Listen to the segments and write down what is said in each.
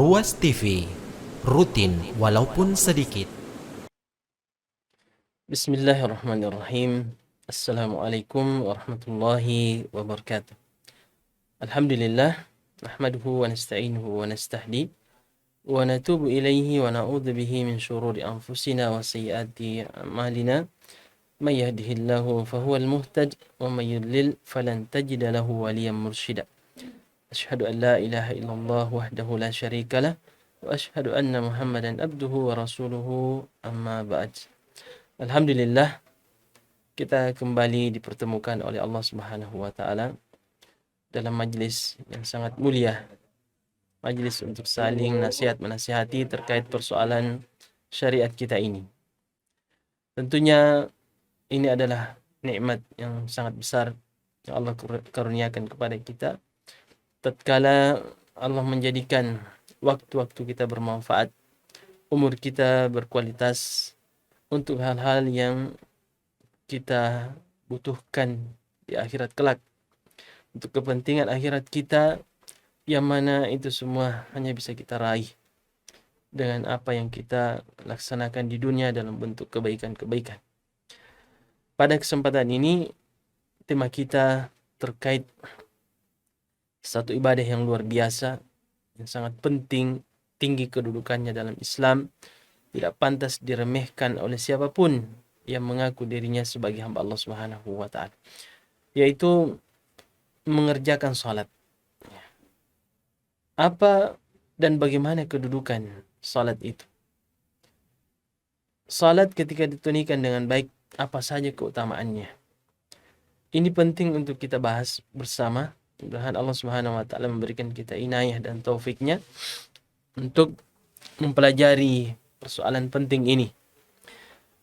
Ruas TV, rutin walaupun sedikit. Bismillahirrahmanirrahim. Assalamualaikum warahmatullahi wabarakatuh. Alhamdulillah, nahmaduhu wa nasta'inuhu wa nastahdi wa natubu ilaihi wa na'udzu bihi min syururi anfusina wa sayyiati a'malina. May yahdihillahu fahuwal muhtad wa may yudlil falan tajida lahu waliyan mursyida. Asyhadu an la ilaha illallah wahdahu la syarika lah wa asyhadu anna Muhammadan abduhu wa rasuluhu amma ba'd. Alhamdulillah, kita kembali dipertemukan oleh Allah Subhanahu wa taala dalam majlis yang sangat mulia. Majlis untuk saling nasihat menasihati terkait persoalan syariat kita ini. Tentunya ini adalah nikmat yang sangat besar yang Allah karuniakan kepada kita tatkala Allah menjadikan waktu-waktu kita bermanfaat, umur kita berkualitas untuk hal-hal yang kita butuhkan di akhirat kelak, untuk kepentingan akhirat kita, yang mana itu semua hanya bisa kita raih dengan apa yang kita laksanakan di dunia dalam bentuk kebaikan-kebaikan. Pada kesempatan ini, tema kita terkait satu ibadah yang luar biasa, yang sangat penting, tinggi kedudukannya dalam Islam, tidak pantas diremehkan oleh siapapun yang mengaku dirinya sebagai hamba Allah Subhanahu wa taala, yaitu mengerjakan salat. Apa dan bagaimana kedudukan salat itu? Salat ketika ditunaikan dengan baik, apa saja keutamaannya? Ini penting untuk kita bahas bersama. Mudah-mudahan Allah Subhanahu wa taala memberikan kita inayah dan taufiknya untuk mempelajari persoalan penting ini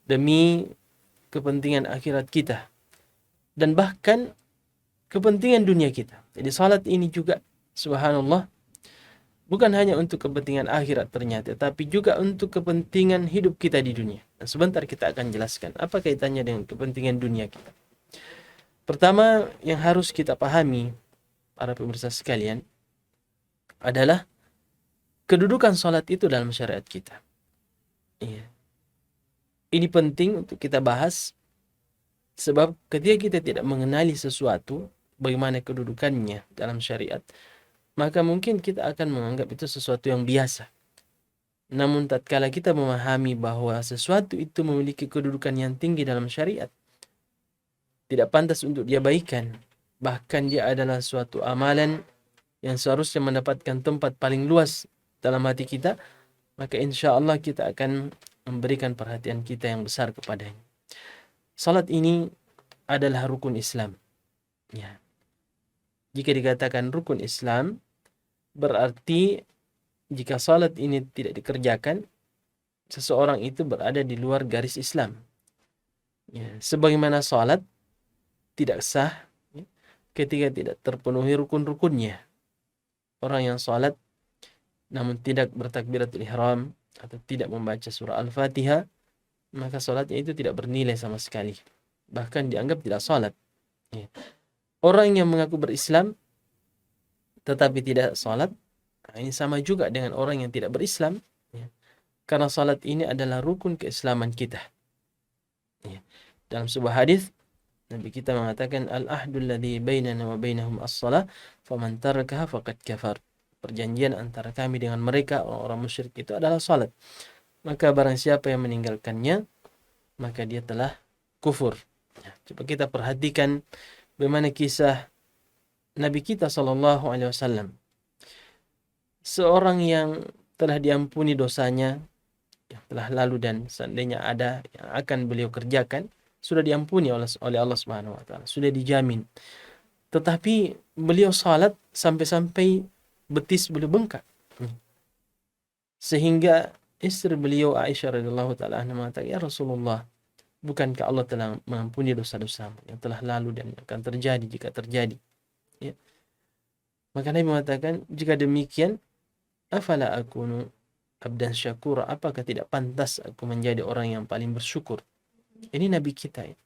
demi kepentingan akhirat kita dan bahkan kepentingan dunia kita. Jadi salat ini juga, subhanallah, bukan hanya untuk kepentingan akhirat ternyata, tapi juga untuk kepentingan hidup kita di dunia. Dan sebentar kita akan jelaskan apa kaitannya dengan kepentingan dunia kita. Pertama yang harus kita pahami, para pemirsa sekalian, adalah kedudukan salat itu dalam syariat kita. Iya. Ini penting untuk kita bahas, sebab ketika kita tidak mengenali sesuatu, bagaimana kedudukannya dalam syariat, maka mungkin kita akan menganggap itu sesuatu yang biasa. Namun tatkala kita memahami bahwa sesuatu itu memiliki kedudukan yang tinggi dalam syariat, tidak pantas untuk diabaikan, bahkan dia adalah suatu amalan yang seharusnya mendapatkan tempat paling luas dalam hati kita, maka insya Allah kita akan memberikan perhatian kita yang besar kepadanya. Salat ini adalah rukun Islam. Ya. Jika dikatakan rukun Islam, berarti jika salat ini tidak dikerjakan, seseorang itu berada di luar garis Islam. Ya. Sebagaimana salat tidak sah ketika tidak terpenuhi rukun-rukunnya. Orang yang salat namun tidak bertakbiratul ihram atau tidak membaca surah Al-Fatihah, maka salatnya itu tidak bernilai sama sekali. Bahkan dianggap tidak salat. Ya. Orang yang mengaku berislam tetapi tidak salat, ini sama juga dengan orang yang tidak berislam. Ya. Karena salat ini adalah rukun keislaman kita. Ya. Dalam sebuah hadis, Nabi kita mengatakan, al-ahdul ladzi bainana wa bainahum as-shalah, faman tarakaha faqad kafar. Perjanjian antara kami dengan mereka, orang-orang musyrik, itu adalah salat. Maka barang siapa yang meninggalkannya, maka dia telah kufur. Ya, coba kita perhatikan bagaimana kisah Nabi kita SAW. Seorang yang telah diampuni dosanya, yang telah lalu dan seandainya ada yang akan beliau kerjakan, sudah diampuni oleh Allah Subhanahu wa taala, sudah dijamin. Tetapi beliau salat sampai-sampai betis beliau bengkak. Sehingga istri beliau Aisyah radhiyallahu taala anha mengatakan, "Ya Rasulullah, bukankah Allah telah mengampuni dosa-dosamu yang telah lalu dan akan terjadi jika terjadi?" Ya. Maka Nabi mengatakan, "Jika demikian, afala akunu abdan syakura, apakah tidak pantas aku menjadi orang yang paling bersyukur?" Ini Nabi kita ya.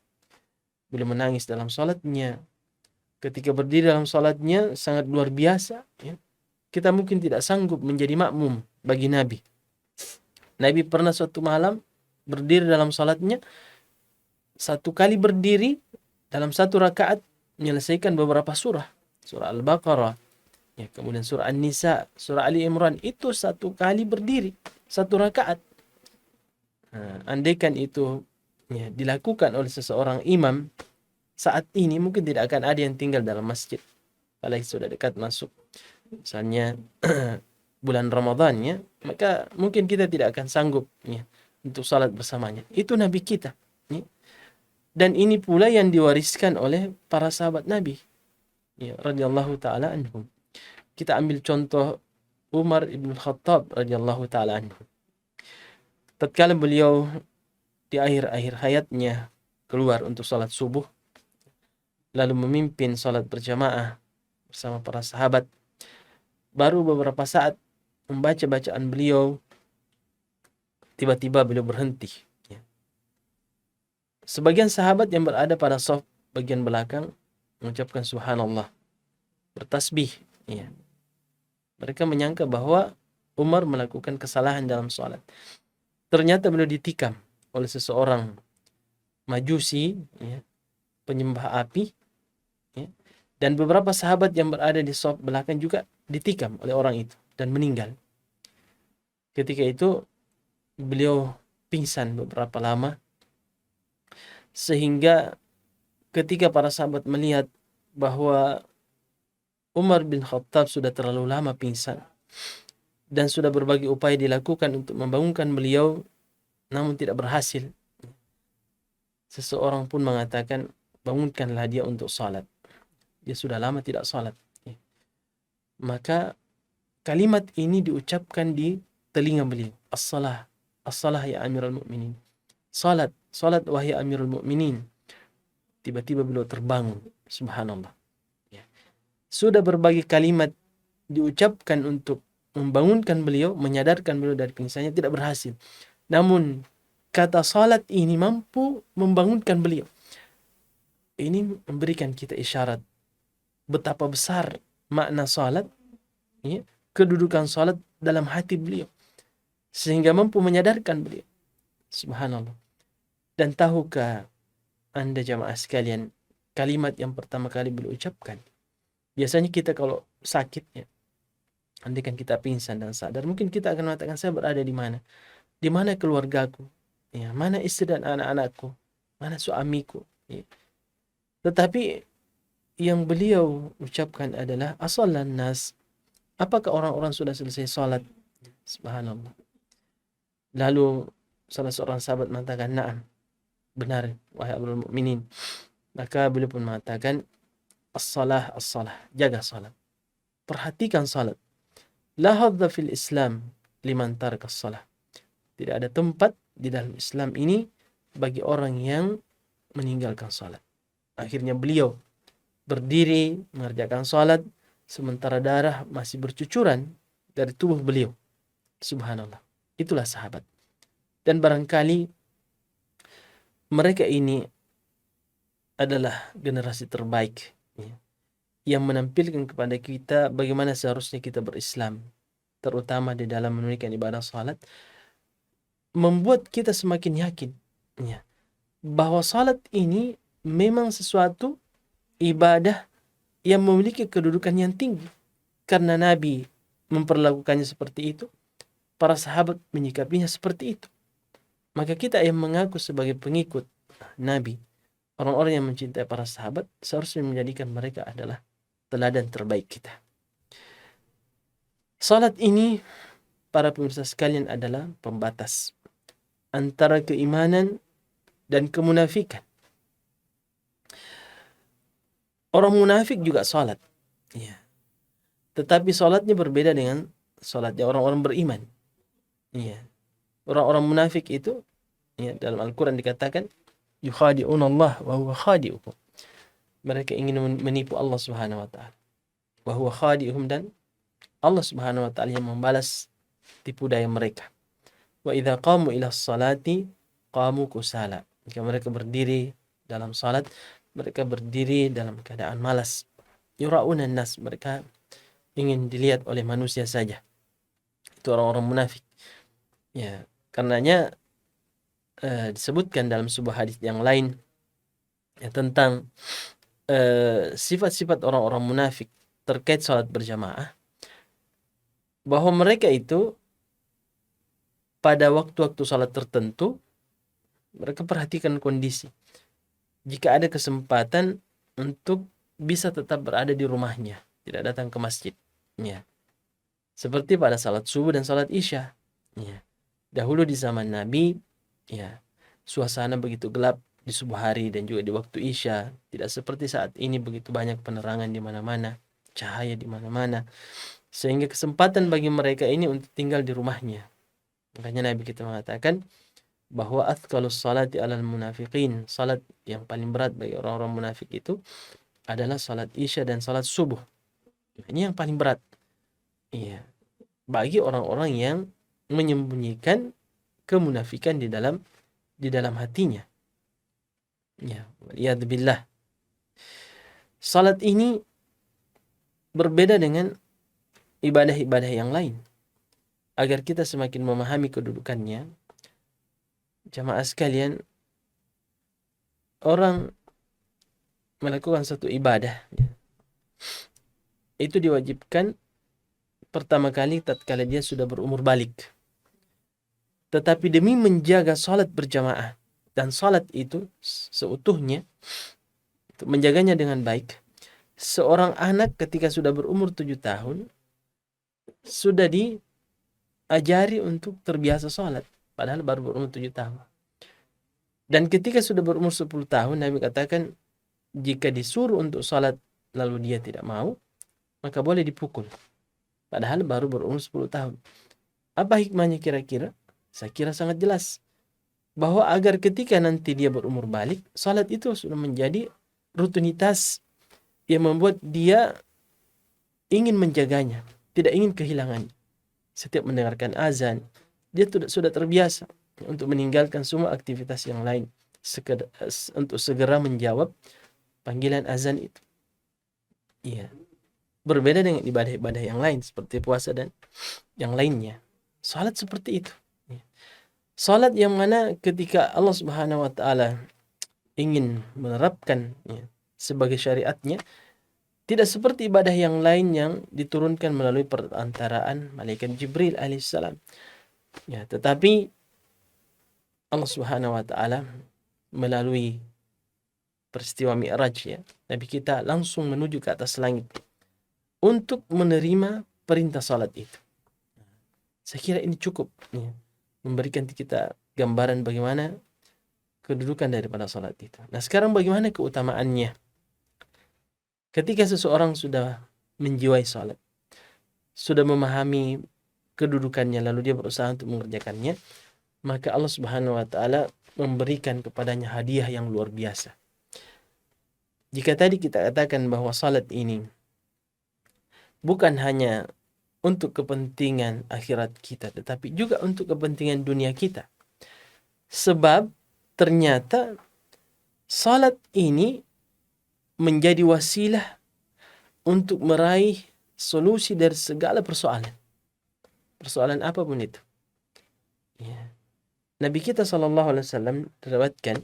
Beliau menangis dalam salatnya. Ketika berdiri dalam salatnya sangat luar biasa ya. kita mungkin tidak sanggup menjadi makmum bagi Nabi. Nabi pernah suatu malam berdiri dalam salatnya, satu kali berdiri dalam satu rakaat menyelesaikan beberapa surah. Surah Al-Baqarah, ya, kemudian surah An-Nisa, surah Ali Imran, itu satu kali berdiri, satu rakaat. Nah, andaikan itu ya, dilakukan oleh seseorang imam saat ini, mungkin tidak akan ada yang tinggal dalam masjid. Apalagi sudah dekat masuk misalnya bulan Ramadan ya, maka mungkin kita tidak akan sanggup ya untuk salat bersamanya. Itu Nabi kita. Ya. Dan ini pula yang diwariskan oleh para sahabat Nabi. Ya, radhiyallahu taala anhum. Kita ambil contoh Umar ibn Khattab radhiyallahu taala anhu. Tatkala beliau di akhir-akhir hayatnya keluar untuk salat subuh, lalu memimpin salat berjamaah bersama para sahabat. Baru beberapa saat membaca bacaan beliau, tiba-tiba beliau berhenti. Ya. Sebagian sahabat yang berada pada shaf bagian belakang mengucapkan subhanallah, bertasbih. Ya. Mereka menyangka bahwa Umar melakukan kesalahan dalam salat. Ternyata beliau ditikam oleh seseorang majusi, ya, penyembah api. Ya. Dan beberapa sahabat yang berada di shaf belakang juga ditikam oleh orang itu dan meninggal. Ketika itu beliau pingsan beberapa lama, sehingga ketika para sahabat melihat bahwa Umar bin Khattab sudah terlalu lama pingsan dan sudah berbagai upaya dilakukan untuk membangunkan beliau namun tidak berhasil, seseorang pun mengatakan, bangunkanlah dia untuk salat, dia sudah lama tidak salat. Maka kalimat ini diucapkan di telinga beliau, as-salah, as-salah ya Amirul Mukminin, salat, salat wahai Amirul Mukminin. Tiba-tiba beliau terbangun, subhanallah. Ya. Sudah berbagai kalimat diucapkan untuk membangunkan beliau, menyadarkan beliau dari pingsannya, tidak berhasil. Namun kata salat ini mampu membangunkan beliau. Ini memberikan kita isyarat betapa besar makna salat, ya, kedudukan salat dalam hati beliau, sehingga mampu menyadarkan beliau. Subhanallah. Dan tahukah Anda jamaah sekalian, kalimat yang pertama kali beliau ucapkan? Biasanya kita kalau sakit, ya, andai kan kita pingsan dan sadar, mungkin kita akan mengatakan, saya berada di mana? Di mana keluargaku? Ya, mana istri dan anak-anakku? Mana suamiku? Ya. Tetapi yang beliau ucapkan adalah asallan nas. Apakah orang-orang sudah selesai salat? Subhanallah. Lalu salah seorang sahabat mengatakan, "Na'am, benar wahai Amirul Mukminin." Maka beliau pun mengatakan, "As-salah, as-salah." Jaga salat. Perhatikan salat. La hadza fil Islam liman taraka as-salah. Tidak ada tempat di dalam Islam ini bagi orang yang meninggalkan salat. Akhirnya beliau berdiri mengerjakan salat sementara darah masih bercucuran dari tubuh beliau. Subhanallah. Itulah sahabat. Dan barangkali mereka ini adalah generasi terbaik, ya, yang menampilkan kepada kita bagaimana seharusnya kita berislam, terutama di dalam menunaikan ibadah salat, membuat kita semakin yakin, ya, bahwa salat ini memang sesuatu ibadah yang memiliki kedudukan yang tinggi. Karena Nabi memperlakukannya seperti itu, para sahabat menyikapinya seperti itu. Maka kita yang mengaku sebagai pengikut Nabi, orang-orang yang mencintai para sahabat, seharusnya menjadikan mereka adalah teladan terbaik kita. Salat ini, para pemirsa sekalian, adalah pembatas antara keimanan dan kemunafikan. Orang munafik juga salat, ya. Tetapi salatnya berbeda dengan salatnya orang-orang beriman. Ya. Orang-orang munafik itu, ya, dalam Al-Quran dikatakan, yukhadi'una Allah wa huwa khadi'uhum. Mereka ingin menipu Allah Subhanahu wa taala. Wa huwa khadi'uhum, dan Allah Subhanahu wa taala yang membalas tipu daya mereka. Wa idza qamu ila sholati qamu kusala. Jika mereka berdiri dalam salat, mereka berdiri dalam keadaan malas. Yura'una nas, mereka ingin dilihat oleh manusia saja. Itu orang-orang munafik. Ya, karenanya disebutkan dalam sebuah hadis yang lain ya, tentang sifat-sifat orang-orang munafik terkait salat berjamaah, bahwa mereka itu pada waktu-waktu salat tertentu mereka perhatikan kondisi. Jika ada kesempatan untuk bisa tetap berada di rumahnya, tidak datang ke masjid. Ya. Seperti pada salat subuh dan salat isya. Ya. Dahulu di zaman Nabi, ya, suasana begitu gelap di subuh hari dan juga di waktu isya. Tidak seperti saat ini begitu banyak penerangan di mana-mana, cahaya di mana-mana. Sehingga kesempatan bagi mereka ini untuk tinggal di rumahnya. Makanya Nabi kita mengatakan bahwa athqalus salati alal munafiqin, salat yang paling berat bagi orang-orang munafik itu adalah salat isya dan salat subuh. Ini yang paling berat. Iya. Bagi orang-orang yang menyembunyikan kemunafikan di dalam hatinya. Ya, waliyadzubillah. Salat ini berbeda dengan ibadah-ibadah yang lain. Agar kita semakin memahami kedudukannya, jamaah sekalian, orang melakukan satu ibadah itu diwajibkan pertama kali tatkala dia sudah berumur balik. Tetapi demi menjaga salat berjamaah dan salat itu seutuhnya, menjaganya dengan baik, seorang anak ketika sudah berumur 7 tahun sudah diajari untuk terbiasa salat, padahal baru berumur 7 tahun. Dan ketika sudah berumur 10 tahun, Nabi katakan jika disuruh untuk salat lalu dia tidak mau, maka boleh dipukul, padahal baru berumur 10 tahun. Apa hikmahnya kira-kira? Saya kira sangat jelas, bahwa agar ketika nanti dia berumur balik, salat itu sudah menjadi rutinitas yang membuat dia ingin menjaganya, tidak ingin kehilangannya. Setiap mendengarkan azan, dia sudah terbiasa untuk meninggalkan semua aktivitas yang lain untuk segera menjawab panggilan azan itu. Iya. Berbeda dengan ibadah-ibadah yang lain seperti puasa dan yang lainnya. Salat seperti itu. Salat yang mana ketika Allah Subhanahu wa taala ingin menerapkan sebagai syariatnya, tidak seperti ibadah yang lain yang diturunkan melalui perantaraan malaikat Jibril alaihissalam. Ya, tetapi Allah Subhanahu wa taala melalui peristiwa Mi'raj, ya, Nabi kita langsung menuju ke atas langit untuk menerima perintah salat itu. Saya kira ini cukup ya, memberikan kita gambaran bagaimana kedudukan daripada salat itu. Nah, sekarang bagaimana keutamaannya? Ketika seseorang sudah menjiwai salat, sudah memahami kedudukannya, lalu dia berusaha untuk mengerjakannya, maka Allah Subhanahu wa taala memberikan kepadanya hadiah yang luar biasa. Jika tadi kita katakan bahwa salat ini bukan hanya untuk kepentingan akhirat kita, tetapi juga untuk kepentingan dunia kita. Sebab ternyata salat ini menjadi wasilah untuk meraih solusi dari segala persoalan. Persoalan apapun itu. Ya. Nabi kita SAW diriwayatkan,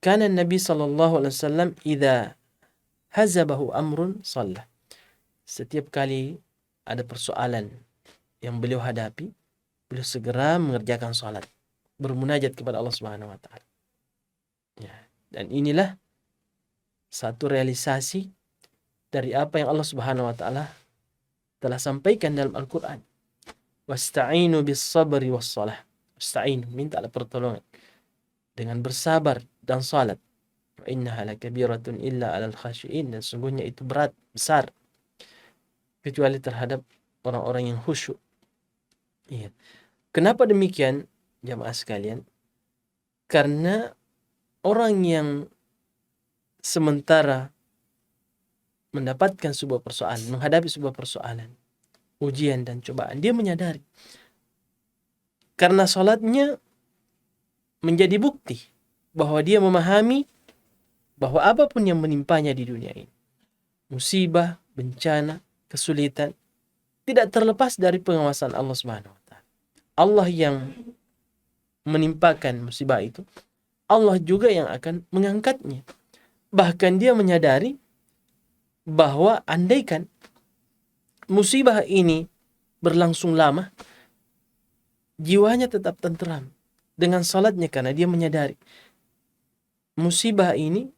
kana Nabi SAW idza hazabahu amrun shalla. Setiap kali ada persoalan yang beliau hadapi, beliau segera mengerjakan salat, bermunajat kepada Allah Subhanahu wa taala. Ya, dan inilah satu realisasi dari apa yang Allah Subhanahu wa taala telah sampaikan dalam Al-Qur'an. Wasta'inu bis-sabri was-shalah. Wasta'inu, mintalah pertolongan dengan bersabar dan salat. Wa innaha lakabiratun illa 'alal khashi'in, dan sungguhnya itu berat, besar, kecuali terhadap orang-orang yang khusyuk. Iya. Kenapa demikian, jamaah sekalian? Karena orang yang sementara mendapatkan sebuah persoalan, menghadapi sebuah persoalan, ujian dan cobaan, dia menyadari karena salatnya menjadi bukti bahwa dia memahami bahwa apapun yang menimpanya di dunia ini, musibah, bencana, kesulitan, tidak terlepas dari pengawasan Allah Subhanahu wa taala. Allah yang menimpakan musibah itu, Allah juga yang akan mengangkatnya. Bahkan dia menyadari bahwa andaikan musibah ini berlangsung lama, jiwanya tetap tenteram dengan salatnya, karena dia menyadari musibah ini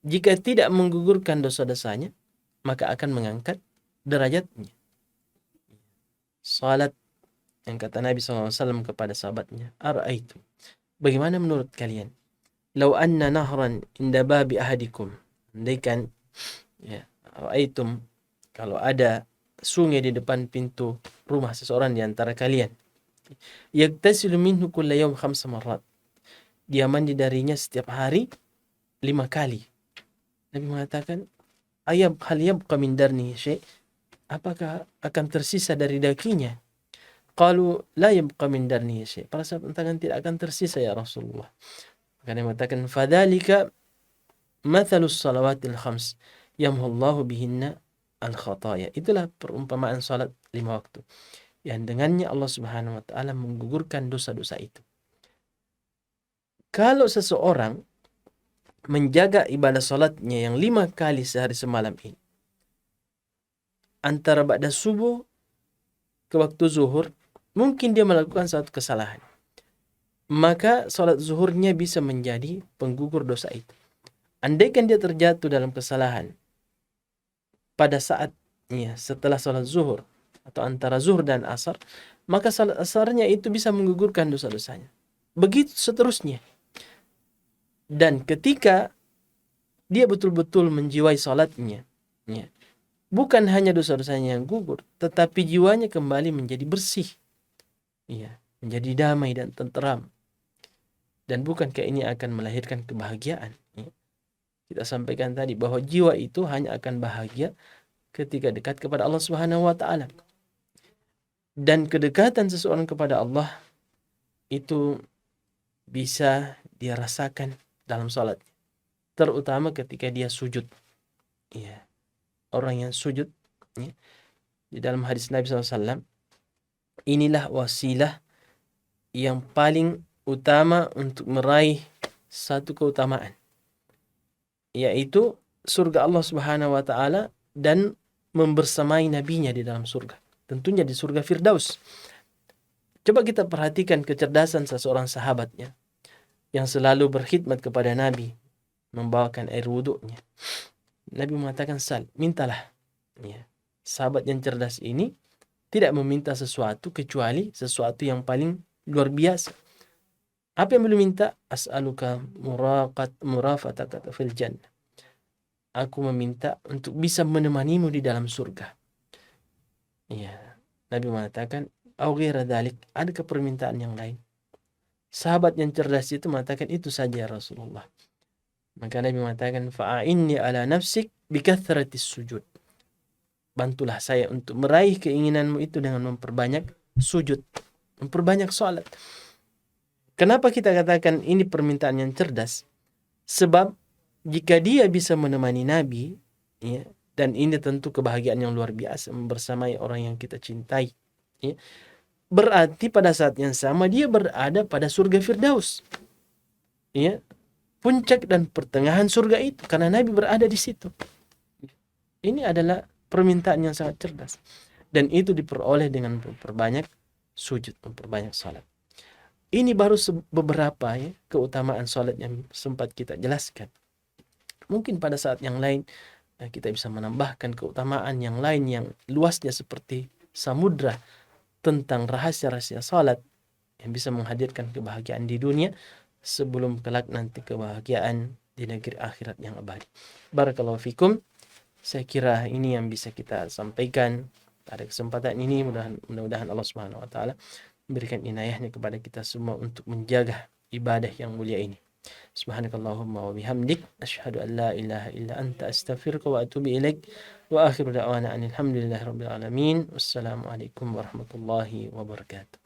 jika tidak menggugurkan dosa-dosanya, maka akan mengangkat derajatnya. Salat yang kata Nabi SAW kepada sahabatnya, Ara'aitu, bagaimana menurut kalian? Lau anna nahran inda babi ahadikum. Andaikan, ya, Ara'aitum, kalau ada sungai di depan pintu rumah seseorang di antara kalian. Yaktasilu minhu kulla yawm 5 marrat. Dia mandi darinya setiap hari 5 kali. Nabi mengatakan, hal yabqa min darnihi syai'? Apakah akan tersisa dari dakinya? Qalu la yabqa min darnihi syai'. Para sahabat mengatakan tidak akan tersisa ya Rasulullah. Maka dia mengatakan, fadzalika mathalus salawatil khams yamhullahu bihinna al khataya. Itulah perumpamaan salat 5 waktu yang dengannya Allah Subhanahu wa taala menggugurkan dosa-dosa itu. Kalau seseorang menjaga ibadah salatnya yang 5 kali sehari semalam ini, antara ba'da subuh ke waktu zuhur, mungkin dia melakukan satu kesalahan, maka salat zuhurnya bisa menjadi penggugur dosa itu. Andaikan dia terjatuh dalam kesalahan pada saatnya setelah salat zuhur atau antara zuhur dan asar, maka salat asarnya itu bisa menggugurkan dosa-dosanya. Begitu seterusnya. Dan ketika dia betul-betul menjiwai salatnya, ya, bukan hanya dosa-dosanya yang gugur, tetapi jiwanya kembali menjadi bersih, ya, menjadi damai dan tenteram. Dan bukankah ini akan melahirkan kebahagiaan? Ya. Kita sampaikan tadi bahwa jiwa itu hanya akan bahagia ketika dekat kepada Allah Subhanahu wa taala. Dan kedekatan seseorang kepada Allah itu bisa dia rasakan dalam salat, terutama ketika dia sujud. Ya. Orang yang sujud, ya, di dalam hadis Nabi SAW, inilah wasilah yang paling utama untuk meraih satu keutamaan, yaitu surga Allah Subhanahu wa taala dan membersamai nabinya di dalam surga. Tentunya di surga Firdaus. Coba kita perhatikan kecerdasan seseorang sahabatnya yang selalu berkhidmat kepada Nabi, membawakan air wuduknya. Nabi mengatakan, sal, mintalah. Ya. Sahabat yang cerdas ini tidak meminta sesuatu kecuali sesuatu yang paling luar biasa. Apa yang beliau minta? As'aluka murafataka fil jannah. Aku meminta untuk bisa menemanimu di dalam surga. Ya. Nabi mengatakan, au ghaira dzalik, adakah permintaan yang lain? Sahabat yang cerdas itu mengatakan, itu saja ya Rasulullah. Maka Nabi mengatakan, fa'inni ala nafsik bikathratis sujud. Bantulah saya untuk meraih keinginanmu itu dengan memperbanyak sujud, memperbanyak salat. Kenapa kita katakan ini permintaan yang cerdas? Sebab jika dia bisa menemani Nabi, ya, dan ini tentu kebahagiaan yang luar biasa, membersamai orang yang kita cintai, ya, berarti pada saat yang sama dia berada pada surga Firdaus, ya, puncak dan pertengahan surga itu, karena Nabi berada di situ. Ini adalah permintaan yang sangat cerdas, dan itu diperoleh dengan memperbanyak sujud, memperbanyak salat. Ini baru beberapa, ya, keutamaan salat yang sempat kita jelaskan. Mungkin pada saat yang lain kita bisa menambahkan keutamaan yang lain yang luasnya seperti samudra tentang rahasia-rahasia salat yang bisa menghadirkan kebahagiaan di dunia sebelum kelak nanti kebahagiaan di negeri akhirat yang abadi. Barakallahu fikum. Saya kira ini yang bisa kita sampaikan pada kesempatan ini. Mudah-mudahan Allah Subhanahu wa taala memberikan inayahnya kepada kita semua untuk menjaga ibadah yang mulia ini. Subhanakallahumma wa bihamdik asyhadu an la ilaha illa anta astaghfiruka wa atubu ilaik. Wa akhiru da'wana alhamdulillahi rabbil alamin. Wassalamu alaikum warahmatullahi wabarakatuh.